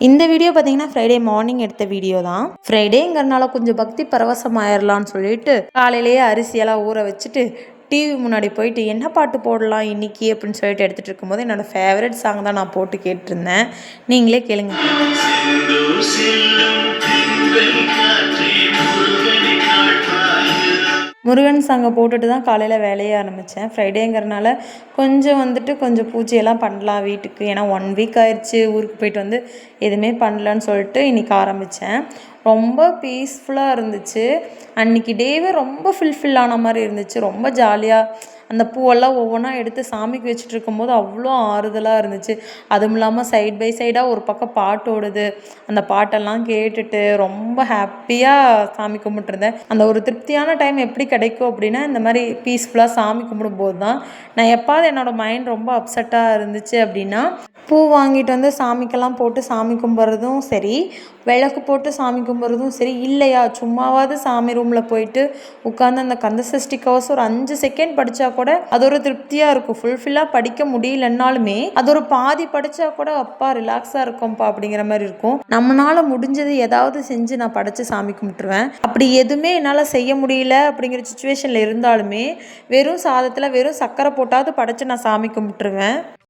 இந்த வீடியோ பார்த்தீங்கன்னா Friday morning எடுத்த வீடியோ தான். ஃப்ரைடேங்கிறனால கொஞ்சம் பக்தி பரவசம் ஆயிடலான்னு சொல்லிட்டு காலையிலேயே அரிசியெல்லாம் ஊற வச்சுட்டு டிவி முன்னாடி போயிட்டு என்ன பாட்டு போடலாம் இன்னைக்கு அப்படின்னு சொல்லிட்டு எடுத்துகிட்டு இருக்கும்போது என்னோடய ஃபேவரட் சாங் தான் நான் போட்டு கேட்டிருந்தேன். நீங்களே கேளுங்க. முருகன் சாங்கை போட்டுட்டு தான் காலையில் வேலையே ஆரம்பித்தேன். ஃப்ரைடேங்கிறனால கொஞ்சம் பூஜையெல்லாம் பண்ணலாம் வீட்டுக்கு. ஏன்னா 1 வீக் ஆயிடுச்சு ஊருக்கு போயிட்டு வந்து எதுவுமே பண்ணலன்னு சொல்லிட்டு இன்றைக்கி ஆரம்பித்தேன். ரொம்ப பீஸ்ஃபுல்லாக இருந்துச்சு. அன்றைக்கி டேவே ரொம்ப ஃபுல்ஃபில் ஆன மாதிரி இருந்துச்சு. ரொம்ப ஜாலியாக அந்த பூவெல்லாம் ஒவ்வொன்றா எடுத்து சாமிக்கு வச்சுட்டு இருக்கும்போது அவ்வளோ ஆறுதலாக இருந்துச்சு. அதுவும் இல்லாமல் சைட் பை சைடாக ஒரு பக்கம் பாட்டு ஓடுது. அந்த பாட்டெல்லாம் கேட்டுட்டு ரொம்ப ஹாப்பியாக சாமி கும்பிட்டுருந்தேன். அந்த ஒரு திருப்தியான டைம் எப்படி கிடைக்கும் அப்படின்னா இந்த மாதிரி பீஸ்ஃபுல்லாக சாமி கும்பிடும்போது தான். நான் எப்பாவது என்னோடய மைண்ட் ரொம்ப அப்செட்டாக இருந்துச்சு அப்படின்னா பூ வாங்கிட்டு வந்து சாமிக்கெல்லாம் போட்டு சாமி கும்பிட்றதும் சரி, விளக்கு போட்டு சாமி கும்பிட்றதும் சரி, இல்லையா சும்மாவாவது சாமி ரூமில் போயிட்டு உட்காந்து அந்த கந்தசஷ்டி கவசம் ஒரு 5 செகண்ட் படித்தா கூட அது ஒரு திருப்தியாக இருக்கும். ஃபுல்ஃபில்லாக படிக்க முடியலன்னாலுமே அது ஒரு பாதி படித்தா கூட அப்பா ரிலாக்ஸாக இருக்கும்ப்பா அப்படிங்கிற மாதிரி இருக்கும். நம்மளால் முடிஞ்சது ஏதாவது செஞ்சு நான் படைச்சு சாமி கும்பிட்டுருவேன். அப்படி எதுவுமே என்னால் செய்ய முடியல அப்படிங்கிற சுச்சுவேஷனில் இருந்தாலுமே வெறும் சாதத்தில் வெறும் சர்க்கரை போட்டாவது படைச்சு நான் சாமி கும்பிட்டுருவேன்.